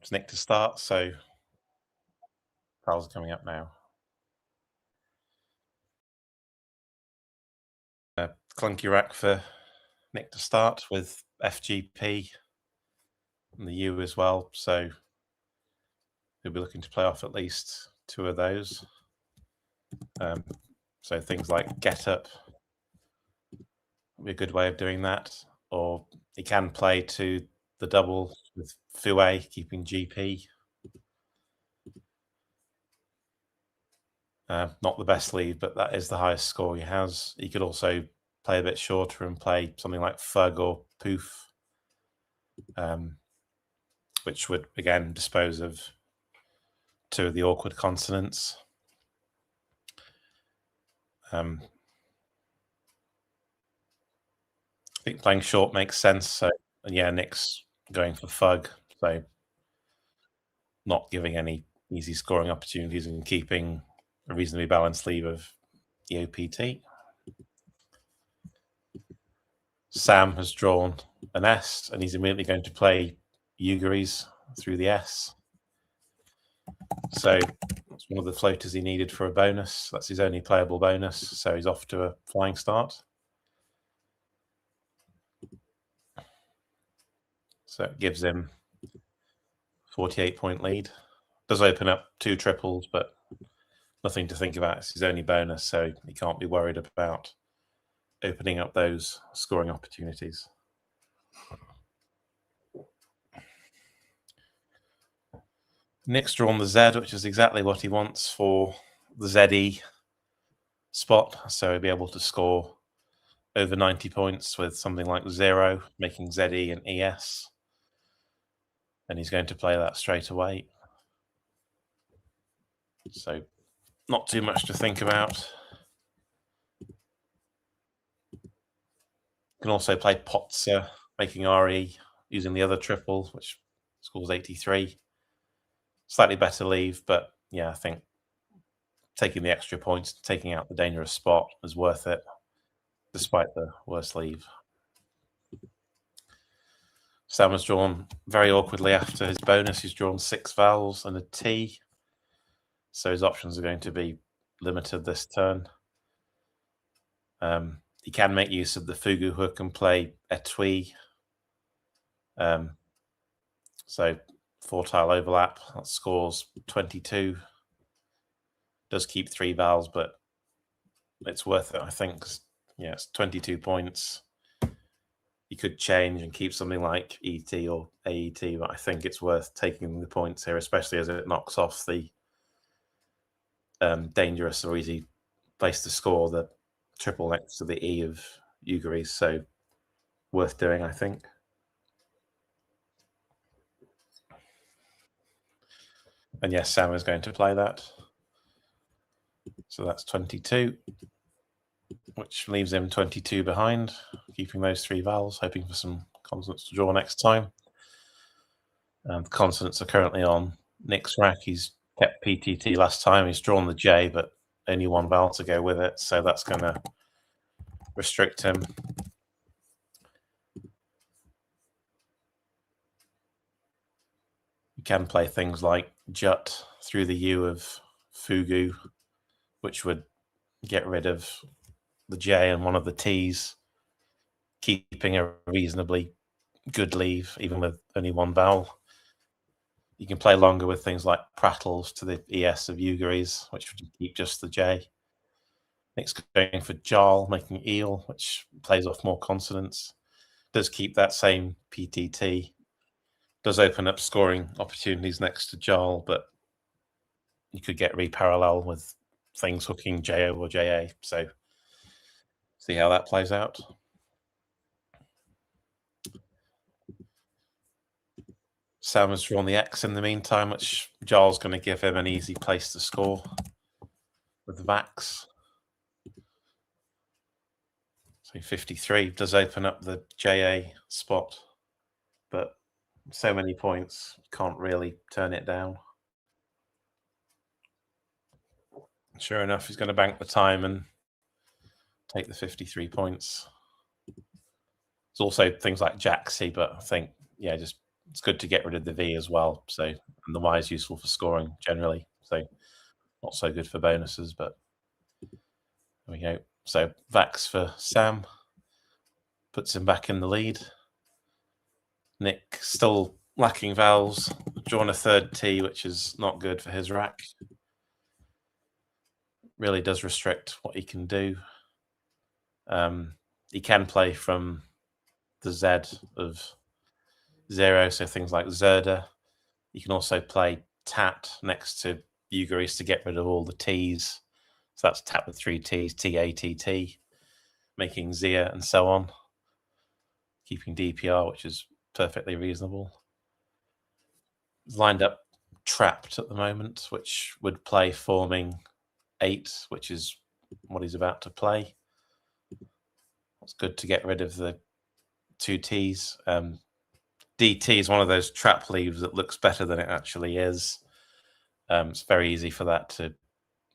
It's Nick to start, so Carl's coming up now. Clunky rack for Nick to start with FGP and the U as well, so he'll be looking to play off at least two of those. So things like get up will be a good way of doing that, or he can play to the double with Fue keeping GP. Not the best lead, but that is the highest score he has. He could also play a bit shorter and play something like Fug or Poof, which would again dispose of two of the awkward consonants. I think playing short makes sense. So, and yeah, Nick's going for Fug, so not giving any easy scoring opportunities and keeping a reasonably balanced lead of EOPT. Sam has drawn an S, and he's immediately going to play Ugaries through the S. So that's one of the floaters he needed for a bonus. That's his only playable bonus, so he's off to a flying start. So it gives him 48-point lead. Does open up two triples, but nothing to think about. It's his only bonus, so he can't be worried about opening up those scoring opportunities. Nick's drawn the Z, which is exactly what he wants for the ZE spot. So he'll be able to score over 90 points with something like 0, making ZE and ES. And he's going to play that straight away. So not too much to think about. Can also play Potzer, making RE using the other triple, which scores 83. Slightly better leave, but yeah, I think taking the extra points, taking out the dangerous spot is worth it, despite the worse leave. Sam has drawn very awkwardly after his bonus. He's drawn 6 vowels and a T, so his options are going to be limited this turn. He can make use of the Fugu hook and play Etui. So 4-tile overlap, that scores 22. Does keep 3 vowels, but it's worth it, I think. Yeah, it's 22 points. You could change and keep something like ET or AET, but I think it's worth taking the points here, especially as it knocks off the dangerous or easy place to score, the triple next to the E of Ugaries. So worth doing, I think. And yes, Sam is going to play that. So that's 22, which leaves him 22 behind, keeping those 3 vowels, hoping for some consonants to draw next time. The consonants are currently on Nick's rack. He's kept PTT last time. He's drawn the J, but only 1 vowel to go with it, so that's going to restrict him. You can play things like Jut through the U of Fugu, which would get rid of the J and one of the T's, keeping a reasonably good leave, even with only 1 vowel. You can play longer with things like prattles to the ES of Ugaries, which would keep just the J. Nick's going for Jarl, making eel, which plays off more consonants. Does keep that same PTT. Does open up scoring opportunities next to Jarl, but you could get reparallel with things hooking JO or JA. So see how that plays out. Sam has drawn the X in the meantime, which Jarl's going to give him an easy place to score with Vax. So 53 does open up the JA spot, but so many points, can't really turn it down. Sure enough, he's going to bank the time and take the 53 points. There's also things like Jaxi, but I think, yeah, just it's good to get rid of the V as well. So, and the Y is useful for scoring generally. So, not so good for bonuses, but there we go. So, Vax for Sam puts him back in the lead. Nick still lacking vowels, drawn a third T, which is not good for his rack. Really does restrict what he can do. He can play from the Z of 0, so things like Zerda. You can also play Tat next to Ugaris to get rid of all the T's. So that's Tat with 3 T's, T-A-T-T, making Zia and so on, keeping DPR, which is perfectly reasonable. He's lined up Trapped at the moment, which would play forming 8, which is what he's about to play. It's good to get rid of the 2 T's. DT is one of those trap leaves that looks better than it actually is. It's very easy for that to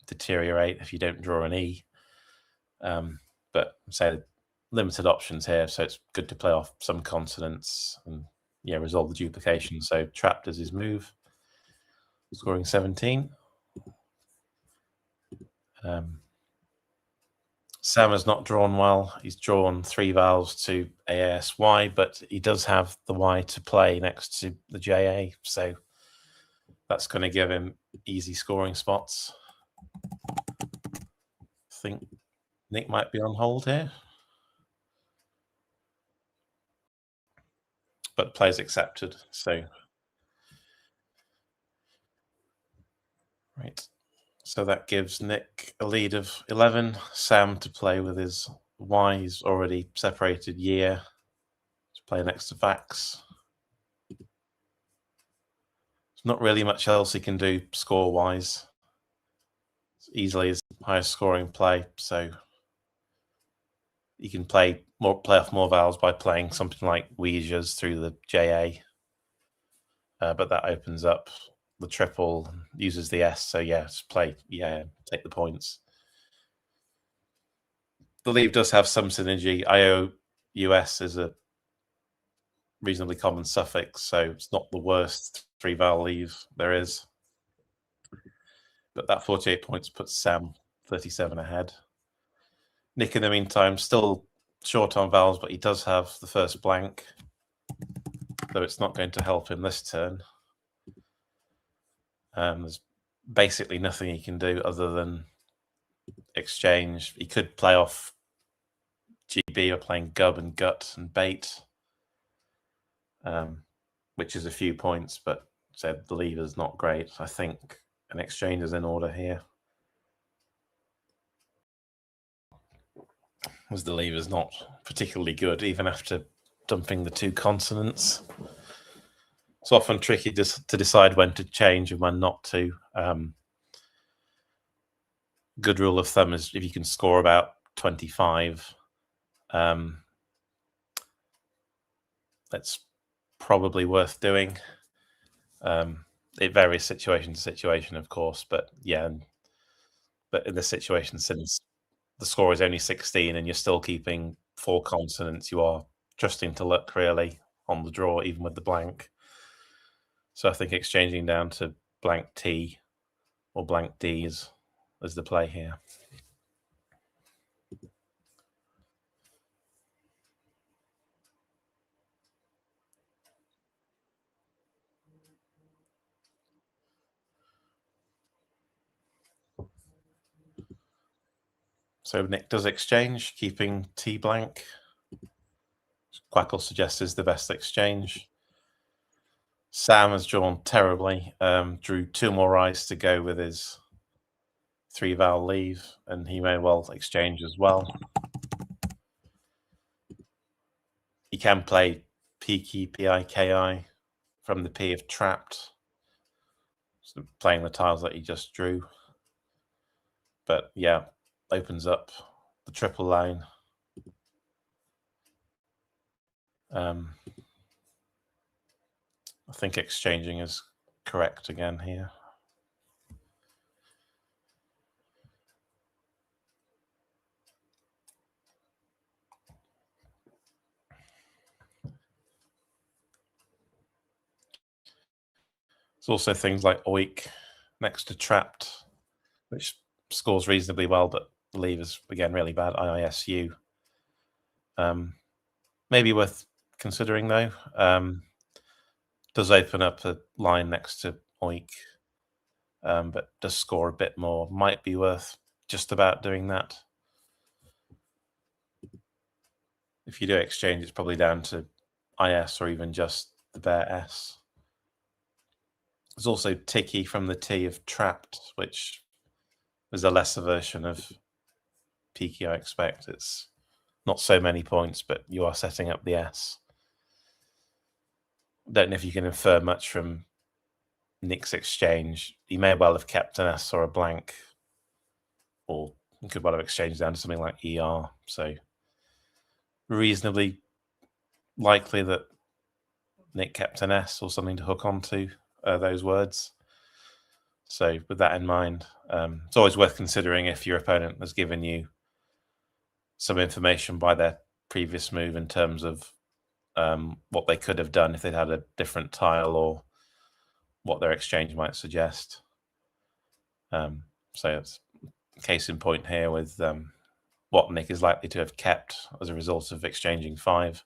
deteriorate if you don't draw an E. But say limited options here, so it's good to play off some consonants and resolve the duplication. So Trapped is his move, scoring 17. Sam has not drawn well. He's drawn 3 vowels to AASY, but he does have the Y to play next to the JA, so that's going to give him easy scoring spots. I think Nick might be on hold here, but plays accepted. So, right. So that gives Nick a lead of 11. Sam to play with his Y. He's already separated year to play next to Vax. There's not really much else he can do score-wise. It's easily his highest scoring play, so you can play off more vowels by playing something like Ouija's through the JA, but that opens up the triple, uses the S, so just play, take the points. The leave does have some synergy. IOUS is a reasonably common suffix, so it's not the worst 3-vowel leave there is. But that 48 points puts Sam 37 ahead. Nick, in the meantime, still short on vowels, but he does have the first blank, though it's not going to help him this turn. There's basically nothing he can do other than exchange. He could play off GB or playing Gub and Gut and Bait, which is a few points, but said the leave is not great. I think an exchange is in order here, as the leave is not particularly good, even after dumping the 2 consonants. It's often tricky to decide when to change and when not to. Good rule of thumb is if you can score about 25, that's probably worth doing. It varies situation to situation, of course, but but in this situation, since the score is only 16 and you're still keeping 4 consonants, you are trusting to luck really on the draw, even with the blank. So I think exchanging down to blank T or blank D is the play here. So Nick does exchange, keeping T blank. Quackle suggests is the best exchange. Sam has drawn terribly, drew 2 more eyes to go with his 3-vowel leave, and he may well exchange as well. He can play Piki, P-I-K-I from the P of Trapped, so playing the tiles that he just drew. But opens up the triple line. I think exchanging is correct again here. There's also things like oik next to trapped, which scores reasonably well, but the lever's again really bad. IISU. Maybe worth considering though. Does open up a line next to oik, but does score a bit more. Might be worth just about doing that. If you do exchange, it's probably down to IS or even just the bare S. There's also Tiki from the T of trapped, which is a lesser version of Peaky, I expect. It's not so many points, but you are setting up the S. Don't know if you can infer much from Nick's exchange. He may well have kept an S or a blank, or he could well have exchanged down to something like ER. So reasonably likely that Nick kept an S or something to hook onto those words. So with that in mind, it's always worth considering if your opponent has given you some information by their previous move in terms of what they could have done if they'd had a different tile or what their exchange might suggest. So it's case in point here with what Nick is likely to have kept as a result of exchanging 5.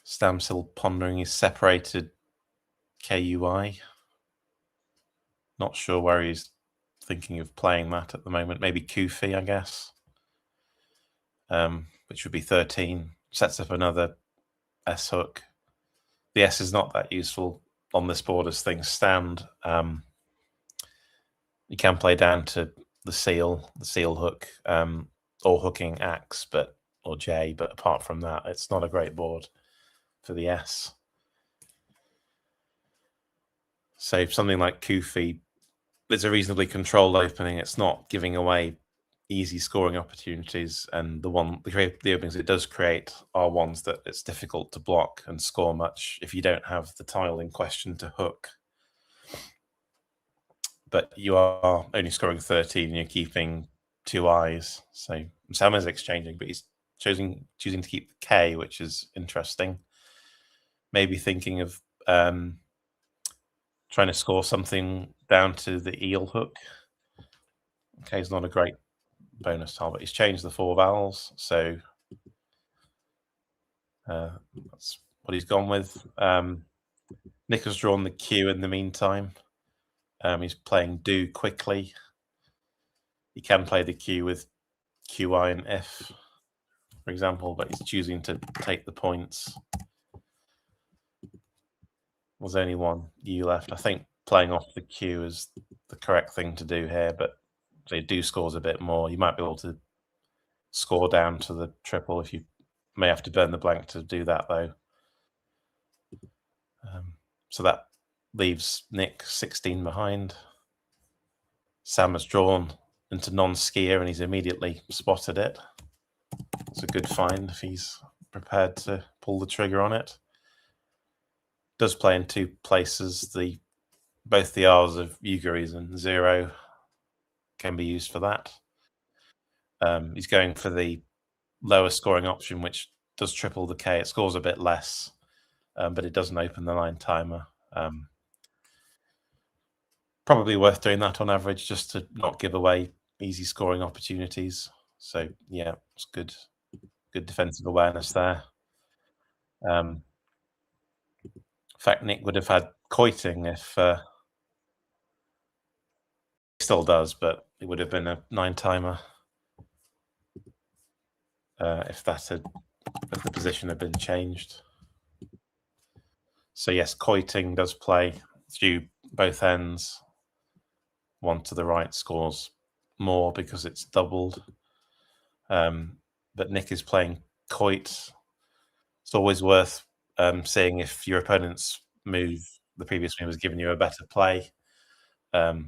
Stam still pondering his separated KUI. Not sure where he's thinking of playing that at the moment. Maybe Kufi, I guess, which would be 13. Sets up another S hook. The S is not that useful on this board as things stand. You can play down to the seal hook, or hooking axe, or J, but apart from that, it's not a great board for the S. So something like Kufi, it's a reasonably controlled opening. It's not giving away easy scoring opportunities, and the openings it does create are ones that it's difficult to block and score much if you don't have the tile in question to hook. But you are only scoring 13 and you're keeping 2 eyes. So Sam is exchanging, but he's choosing to keep the K, which is interesting. Maybe thinking of trying to score something down to the eel hook. Okay, it's not a great bonus tile, but he's changed the 4 vowels, so that's what he's gone with. Nick has drawn the Q in the meantime. He's playing do quickly. He can play the Q with QI and F, for example, but he's choosing to take the points. There's only 1 U left. I think playing off the Q is the correct thing to do here, but they do scores a bit more. You might be able to score down to the triple if you may have to burn the blank to do that, though. So that leaves Nick 16 behind. Sam has drawn into non-skier and he's immediately spotted it. It's a good find if he's prepared to pull the trigger on it. Does play in 2 places. Both the R's of Ugaries and 0 can be used for that. He's going for the lower scoring option, which does triple the K. It scores a bit less, but it doesn't open the line timer. Probably worth doing that on average just to not give away easy scoring opportunities. So yeah, it's good defensive awareness there. In fact, Nick would have had quoting if he still does, but it would have been a 9 timer if the position had been changed. So yes, quoting does play through both ends. 1 to the right scores more because it's doubled. But Nick is playing quoit. It's always worth seeing if your opponent's move, the previous move, has given you a better play. So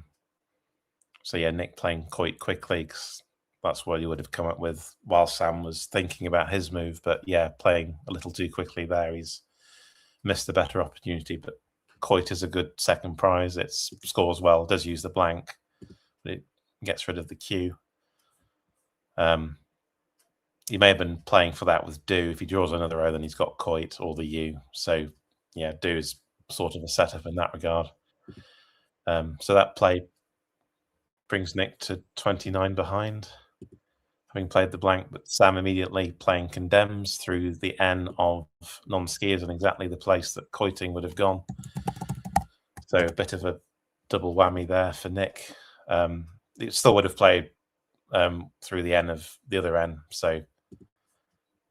yeah, Nick playing quite quickly, because that's what you would have come up with while Sam was thinking about his move. But yeah, playing a little too quickly there, he's missed a better opportunity. But quoit is a good second prize. It scores well, does use the blank, but it gets rid of the Q. he may have been playing for that with do. If he draws another O, then he's got quoit or the U. So yeah, do is sort of a setup in that regard. So that play brings Nick to 29 behind, having played the blank, but Sam immediately playing condemns through the N of non-skiers in exactly the place that quoiting would have gone. So a bit of a double whammy there for Nick. It still would have played through the N of the other N, so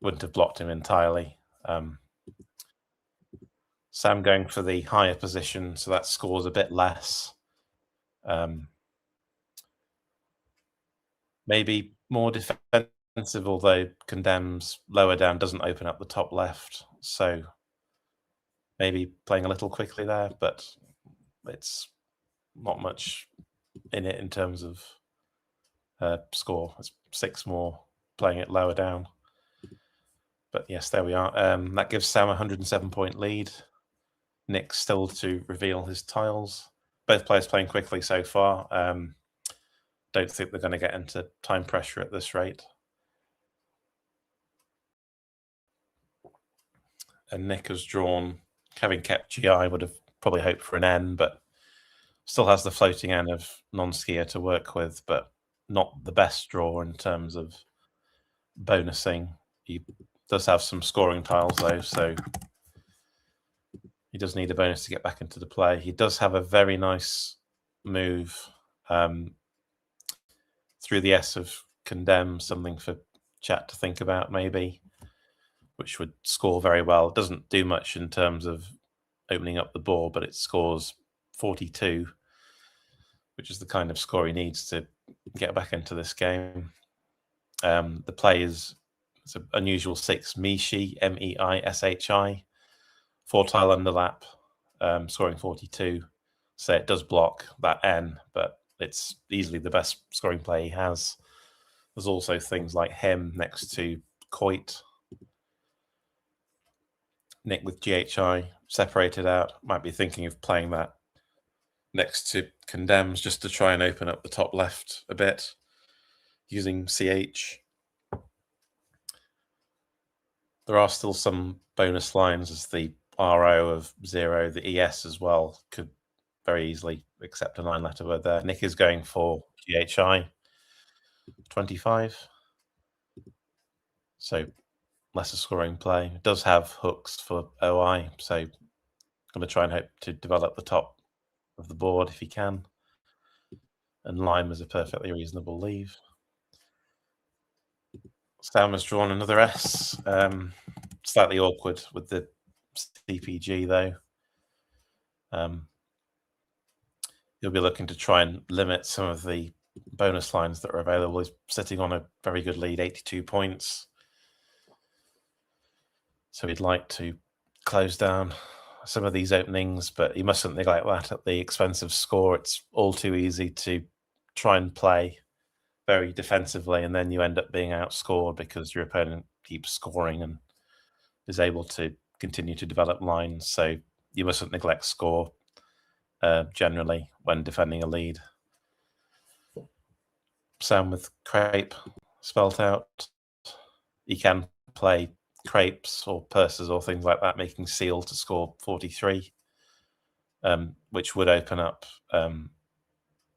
wouldn't have blocked him entirely. Sam going for the higher position, so that scores a bit less. Maybe more defensive, although condemns lower down doesn't open up the top left. So maybe playing a little quickly there, but it's not much in it in terms of score. It's 6 more playing it lower down. But yes, there we are. That gives Sam a 107-point lead. Nick still to reveal his tiles. Both players playing quickly so far. Don't think they're going to get into time pressure at this rate. And Nick has drawn, having kept GI, would have probably hoped for an N, but still has the floating N of non-skier to work with, but not the best draw in terms of bonusing. He does have some scoring tiles though, so he does need a bonus to get back into the play. He does have a very nice move through the S of condemn, something for chat to think about maybe, which would score very well. It doesn't do much in terms of opening up the board, but it scores 42, which is the kind of score he needs to get back into this game. The play is it's an unusual 6, Meishi, Meishi, 4-tile underlap, scoring 42. So it does block that N, but it's easily the best scoring play he has. There's also things like him next to quoit. Nick with GHI separated out. Might be thinking of playing that next to condemns just to try and open up the top left a bit using CH. There are still some bonus lines as the RO of 0, the ES as well could very easily accept a 9-letter word there. Nick is going for GHI 25. So lesser scoring play. It does have hooks for OI, so I'm going to try and hope to develop the top of the board if he can. And Lime is a perfectly reasonable leave. Sam has drawn another S. Slightly awkward with the CPG though. He'll be looking to try and limit some of the bonus lines that are available. He's sitting on a very good lead, 82 points. So he'd like to close down some of these openings, but he mustn't neglect that at the expense of score. It's all too easy to try and play very defensively, and then you end up being outscored because your opponent keeps scoring and is able to continue to develop lines. So you mustn't neglect score generally when defending a lead. Sam with crepe spelt out. He can play crepes or purses or things like that, making seal to score 43, which would open up an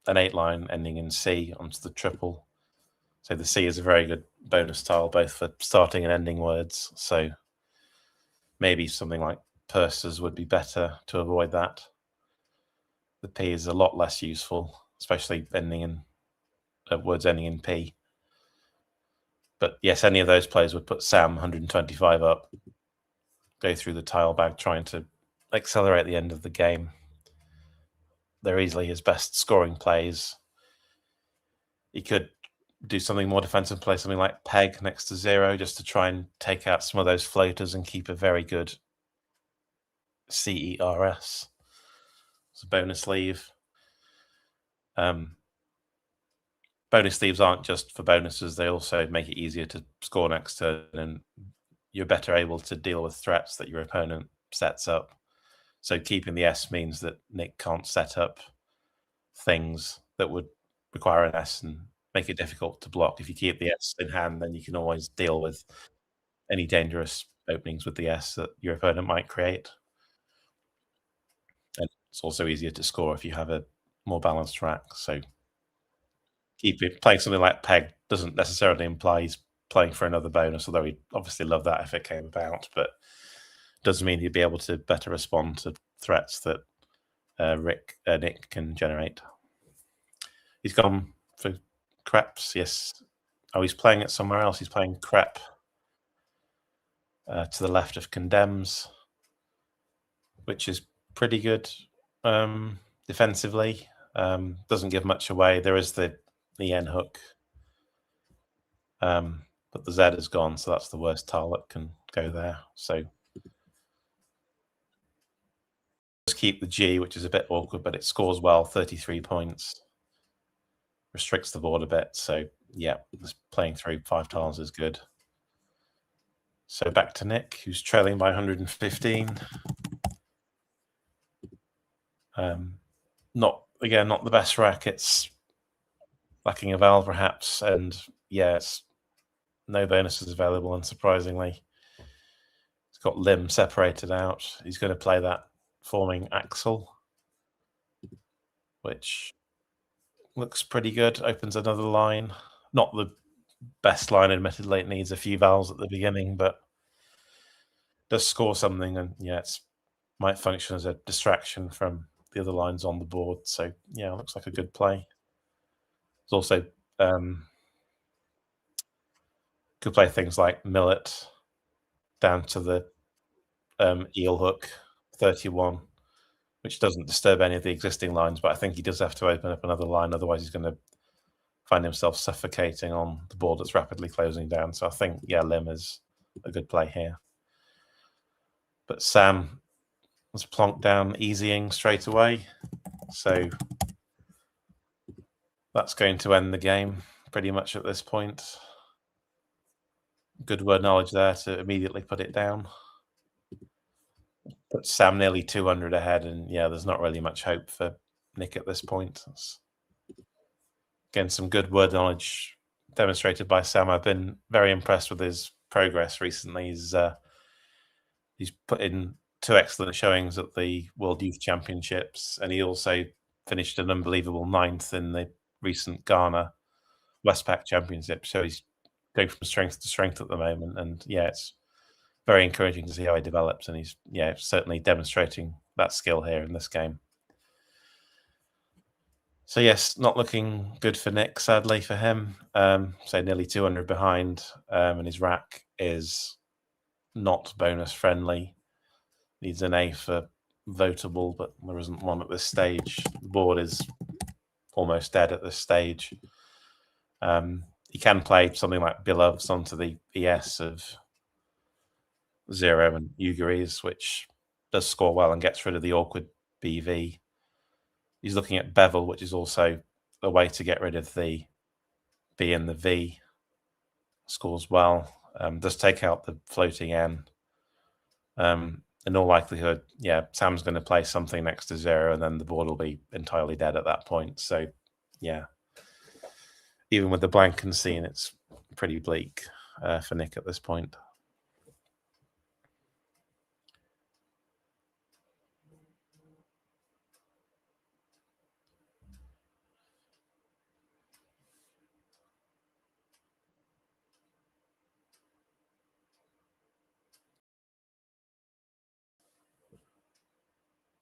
8-line ending in C onto the triple. So the C is a very good bonus tile, both for starting and ending words. So maybe something like purses would be better to avoid that. The P is a lot less useful, especially ending in words ending in P. But yes, any of those plays would put Sam 125 up, go through the tile bag, trying to accelerate the end of the game. They're easily his best scoring plays. He could do something more defensive, play something like peg next to 0, just to try and take out some of those floaters and keep a very good CERS. It's a bonus leave. Bonus leaves aren't just for bonuses, they also make it easier to score next turn, and you're better able to deal with threats that your opponent sets up. So keeping the S means that Nick can't set up things that would require an S, and make it difficult to block. If you keep the S in hand, then you can always deal with any dangerous openings with the S that your opponent might create. And it's also easier to score if you have a more balanced rack. So keep it playing something like Peg doesn't necessarily imply he's playing for another bonus, although he'd obviously love that if it came about, but doesn't mean he'd be able to better respond to threats that Nick can generate. He's gone for Creps, yes. Oh, he's playing it somewhere else. He's playing Crep to the left of Condemns, which is pretty good defensively. Doesn't give much away. There is the N hook, but the Z is gone, so that's the worst tile that can go there. So just keep the G, which is a bit awkward, but it scores well, 33 points. Restricts the board a bit. So yeah, just playing through 5 tiles is good. So back to Nick, who's trailing by 115. Not the best rack. It's lacking a Val perhaps, and yeah, it's no bonuses available, unsurprisingly. It's got limb separated out. He's going to play that forming Axel, which looks pretty good. Opens another line. Not the best line, admittedly. It needs a few vowels at the beginning, but does score something, and yeah, it's might function as a distraction from the other lines on the board. So yeah, looks like a good play. It's also could play things like Millet down to the eel hook 31, which doesn't disturb any of the existing lines, but I think he does have to open up another line, otherwise he's going to find himself suffocating on the board that's rapidly closing down. So I think, yeah, Lim is a good play here. But Sam was plonked down easying straight away. So that's going to end the game pretty much at this point. Good word knowledge there to immediately put it down. But Sam nearly 200 ahead, and yeah, there's not really much hope for Nick at this point. Again, some good word knowledge demonstrated by Sam. I've been very impressed with his progress recently. He's put in 2 excellent showings at the World Youth Championships, and he also finished an unbelievable 9th in the recent Ghana Westpac Championship. So he's going from strength to strength at the moment, and yeah, it's very encouraging to see how he develops, and he's certainly demonstrating that skill here in this game. So yes, not looking good for Nick, sadly for him. So nearly 200 behind, and his rack is not bonus friendly. Needs an A for votable, but there isn't one at this stage. The board is almost dead at this stage. He can play something like Beloves onto the ES of 0 and Ugaries, which does score well and gets rid of the awkward BV. He's looking at Bevel, which is also a way to get rid of the B and the V. Scores well. Does take out the floating N. In all likelihood, yeah, Sam's going to play something next to 0, and then the board will be entirely dead at that point. So, yeah, even with the blank and scene, it's pretty bleak for Nick at this point.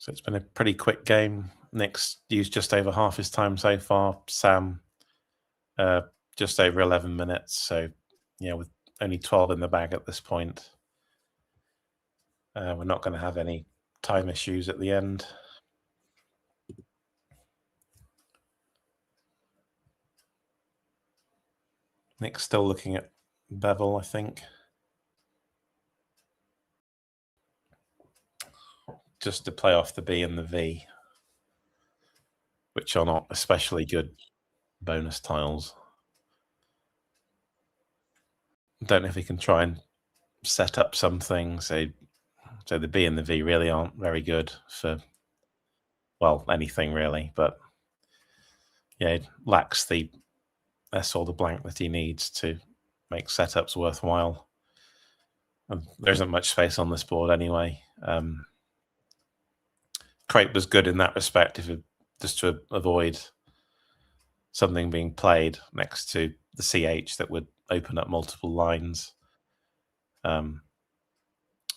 So it's been a pretty quick game. Nick's used just over half his time so far. Sam, just over 11 minutes. So, yeah, with only 12 in the bag at this point, we're not going to have any time issues at the end. Nick's still looking at Bevel, I think. Just to play off the B and the V, which are not especially good bonus tiles. Don't know if he can try and set up something. So the B and the V really aren't very good for, well, anything really. But yeah, it lacks the that's all the blank that he needs to make setups worthwhile. And there isn't much space on this board anyway. Crepe was good in that respect, just to avoid something being played next to the CH that would open up multiple lines. So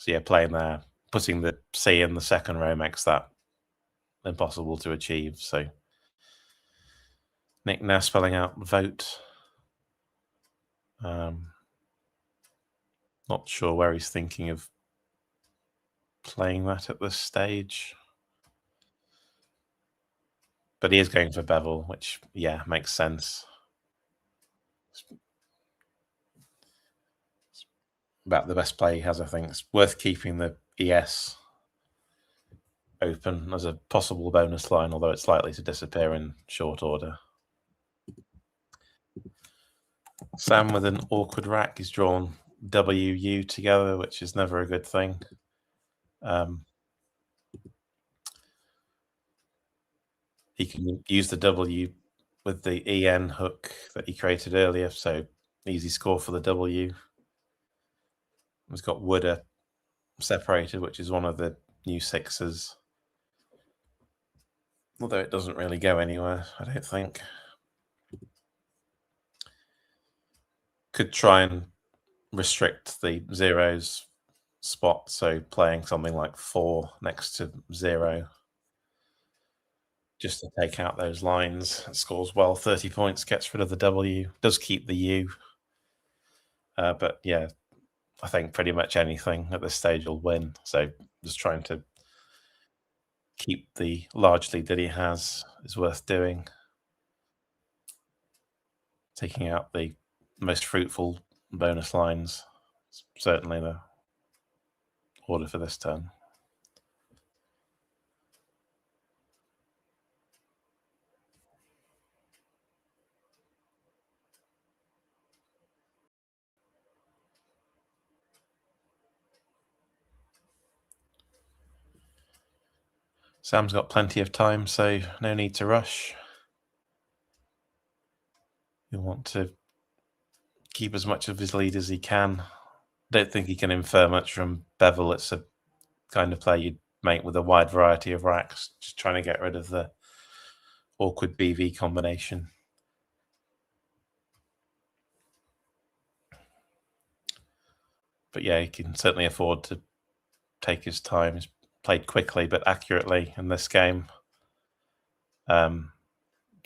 yeah, playing there, putting the C in the second row makes that impossible to achieve. So Nick now spelling out vote. Not sure where he's thinking of playing that at this stage. But he is going for bevel, which, yeah, makes sense. It's about the best play he has, I think. It's worth keeping the ES open as a possible bonus line, although it's likely to disappear in short order. Sam with an awkward rack. He's drawn WU together, which is never a good thing. He can use the W with the EN hook that he created earlier, so easy score for the W. He's got Wooder separated, which is one of the new sixes. Although it doesn't really go anywhere, I don't think. Could try and restrict the zeros spot, so playing something like 4 next to 0 just to take out those lines. It scores well, 30 points, gets rid of the W, does keep the U. But yeah, I think pretty much anything at this stage will win. So just trying to keep the large lead that he has is worth doing. Taking out the most fruitful bonus lines is certainly the order for this turn. Sam's got plenty of time, so no need to rush. You'll want to keep as much of his lead as he can. Don't think he can infer much from bevel. It's a kind of play you'd make with a wide variety of racks, just trying to get rid of the awkward BV combination. But yeah, he can certainly afford to take his time. He's played quickly but accurately in this game. So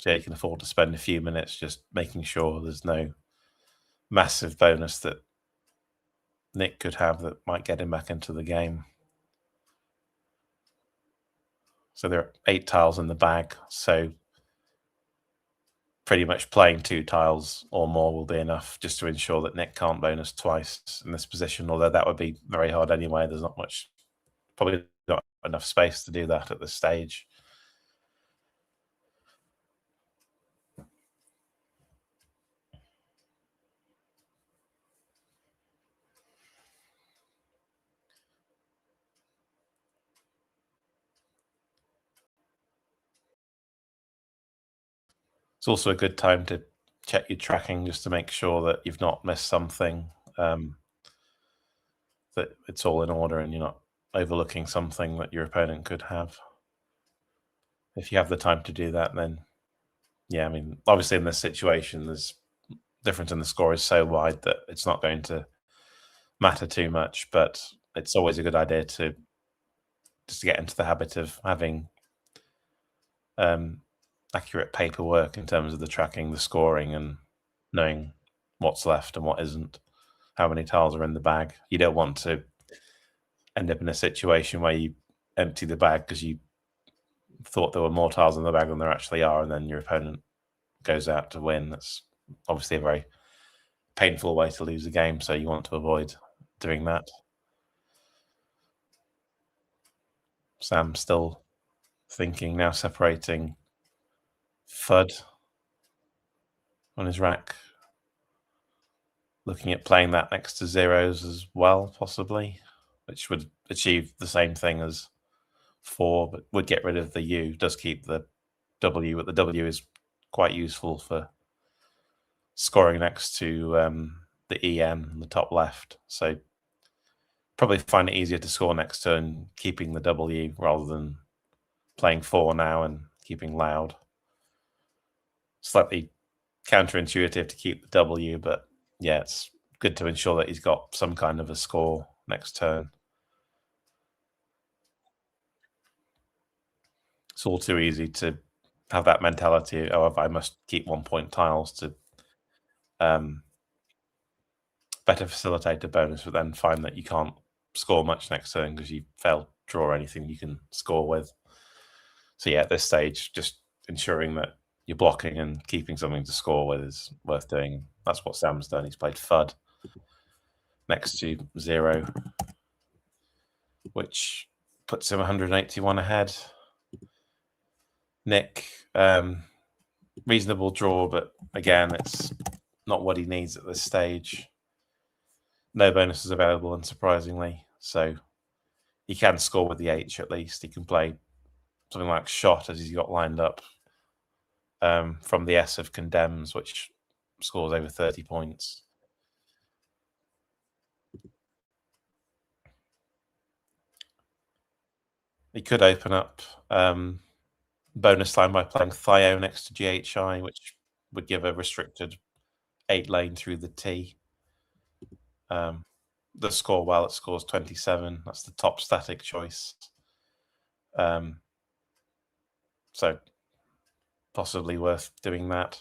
yeah, you can afford to spend a few minutes just making sure there's no massive bonus that Nick could have that might get him back into the game. So there are 8 tiles in the bag, so pretty much playing 2 tiles or more will be enough just to ensure that Nick can't bonus twice in this position, although that would be very hard anyway. There's not much, probably not enough space to do that at this stage. It's also a good time to check your tracking just to make sure that you've not missed something, that it's all in order and you're not overlooking something that your opponent could have. If you have the time to do that, then yeah, I mean, obviously in this situation, there's difference in the score is so wide that it's not going to matter too much, but it's always a good idea to just to get into the habit of having accurate paperwork in terms of the tracking, the scoring, and knowing what's left and what isn't, how many tiles are in the bag. You don't want to end up in a situation where you empty the bag because you thought there were more tiles in the bag than there actually are, and then your opponent goes out to win. That's obviously a very painful way to lose a game, so you want to avoid doing that. Sam still thinking, now separating FUD on his rack. Looking at playing that next to zeros as well, possibly, which would achieve the same thing as 4, but would get rid of the U, does keep the W, but the W is quite useful for scoring next to the EN in the top left. So probably find it easier to score next turn, keeping the W rather than playing 4 now and keeping loud. Slightly counterintuitive to keep the W, but yeah, it's good to ensure that he's got some kind of a score next turn. It's all too easy to have that mentality, oh, I must keep 1 point tiles to um, better facilitate a bonus, but then find that you can't score much next turn because you failed to draw anything you can score with. So yeah, at this stage, just ensuring that you're blocking and keeping something to score with is worth doing. That's what Sam's done. He's played FUD next to 0, which puts him 181 ahead. Nick, reasonable draw, but again, it's not what he needs at this stage. No bonuses available, unsurprisingly. So he can score with the H at least. He can play something like shot as he's got lined up from the S of condemns, which scores over 30 points. He could open up bonus line by playing Thio next to GHI, which would give a restricted 8 lane through the T. The score, while it scores 27, that's the top static choice. So possibly worth doing that.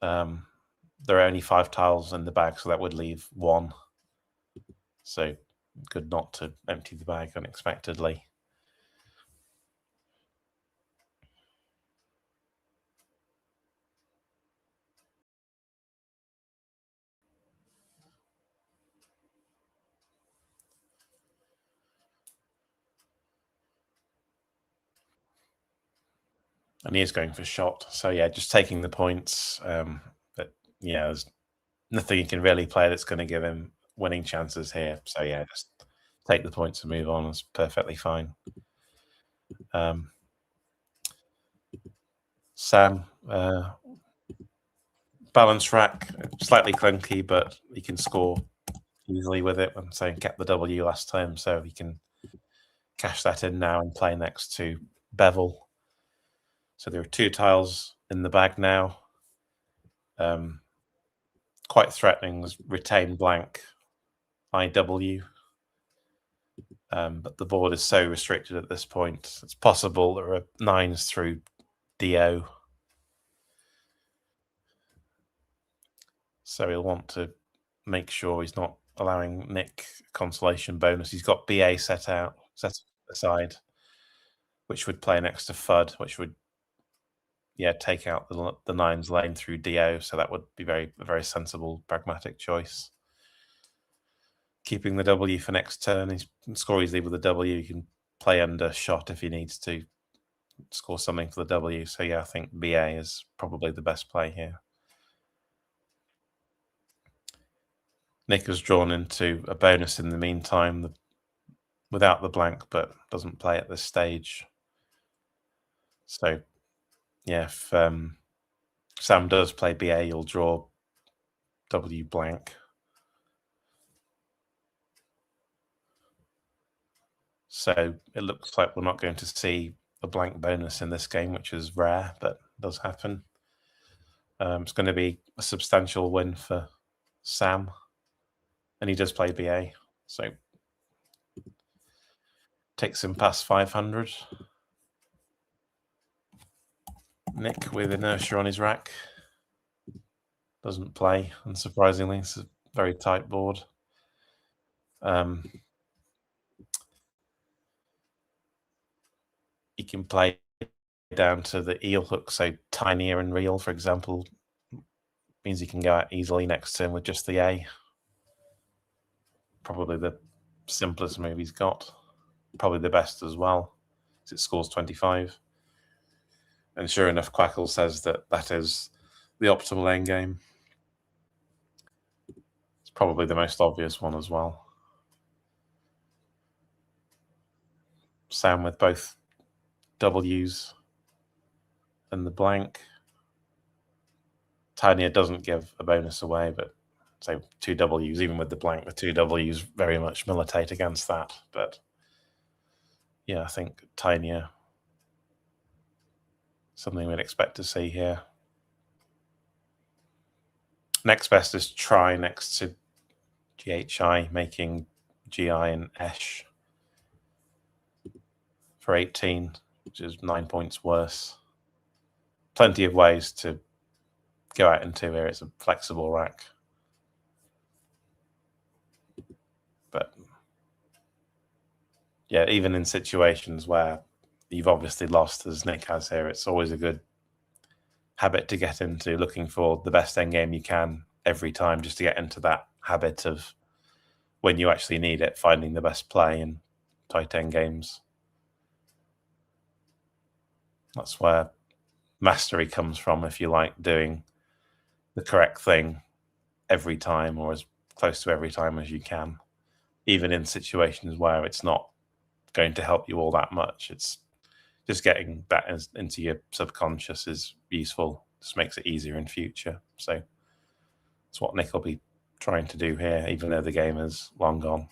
There are only 5 tiles in the bag, so that would leave 1. So good not to empty the bag unexpectedly. And he is going for shot. So yeah, just taking the points. But yeah, there's nothing he can really play that's going to give him winning chances here. So yeah, just take the points and move on. It's perfectly fine. Sam, balance rack, slightly clunky, but he can score easily with it. I'm saying kept the W last time, so he can cash that in now and play next to Bevel. So there are 2 tiles in the bag now. Quite threatening was retain blank IW. But the board is so restricted at this point. It's possible there are 9s through DO. So he'll want to make sure he's not allowing Nick consolation bonus. He's got BA set aside, which would play next to FUD, which would take out the 9s lane through DO. So that would be a very sensible, pragmatic choice. Keeping the W for next turn. He can score easily with the W. He can play under shot if he needs to score something for the W. So yeah, I think BA is probably the best play here. Nick has drawn into a bonus in the meantime, without the blank, but doesn't play at this stage. So yeah, if Sam does play BA, you'll draw W blank. So it looks like we're not going to see a blank bonus in this game, which is rare, but does happen. It's going to be a substantial win for Sam, and he does play BA, so takes him past 500. Nick with inertia on his rack doesn't play, unsurprisingly. It's a very tight board. He can play down to the eel hook, so tinier and real, for example, means he can go out easily next turn with just the A. Probably the simplest move he's got. Probably the best as well, because it scores 25. And sure enough, Quackle says that is the optimal endgame. It's probably the most obvious one as well. Sam with both W's and the blank. Tanya doesn't give a bonus away, but so 2 Ws, even with the blank, the 2 Ws very much militate against that. But yeah, I think Tanya, something we'd expect to see here. Next best is try next to GHI, making GI and Esh for 18, which is 9 points worse. Plenty of ways to go out into here. It's a flexible rack. But yeah, even in situations where you've obviously lost, as Nick has here, it's always a good habit to get into, looking for the best endgame you can every time, just to get into that habit of when you actually need it, finding the best play in tight endgames. That's where mastery comes from, if you like, doing the correct thing every time, or as close to every time as you can, even in situations where it's not going to help you all that much. It's just getting that into your subconscious is useful. Just makes it easier in future. So that's what Nick will be trying to do here, even though the game is long gone.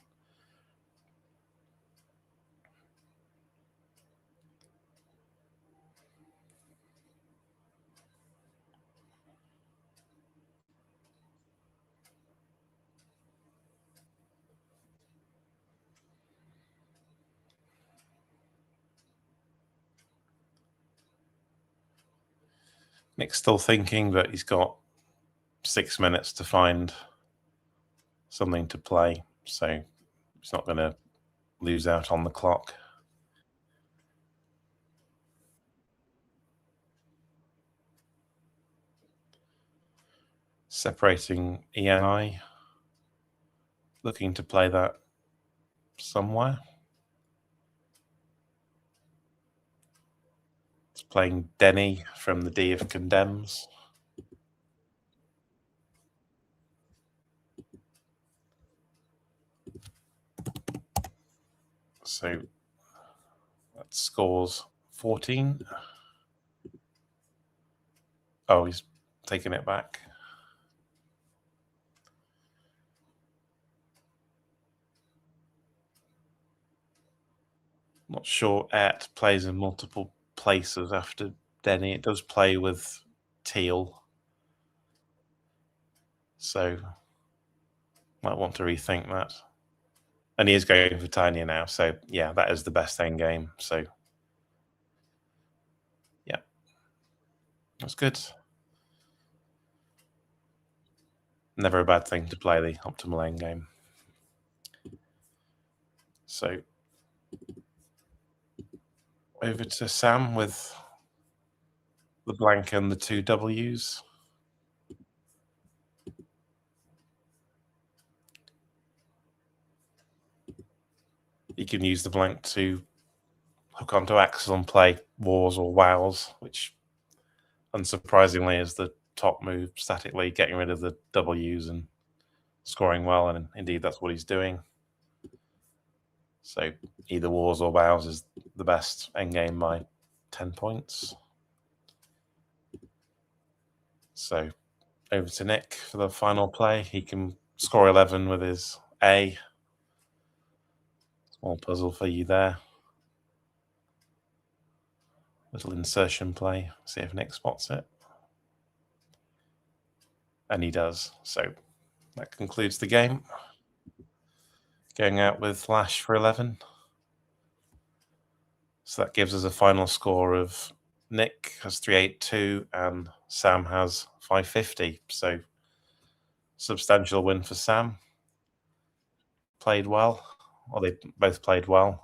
Nick's still thinking, but he's got 6 minutes to find something to play, so he's not going to lose out on the clock. Separating ENI, looking to play that somewhere. It's playing Denny from the D of Condemns. So that scores 14. Oh, he's taken it back. Not sure Et plays in multiple places after Denny. It does play with Teal, so might want to rethink that. And he is going for Tanya now, so yeah, that is the best end game. So yeah, that's good. Never a bad thing to play the optimal end game. So over to Sam with the blank and the 2 Ws. You can use the blank to hook onto Axel and play Wars or Wows, which unsurprisingly is the top move statically, getting rid of the Ws and scoring well, and indeed that's what he's doing. So either Wars or Wows is the best endgame by 10 points. So over to Nick for the final play. He can score 11 with his A. Small puzzle for you there. Little insertion play. See if Nick spots it. And he does. So that concludes the game. Going out with Lash for 11. So that gives us a final score of Nick has 382 and Sam has 550. So substantial win for Sam. Played well. Well, they both played well.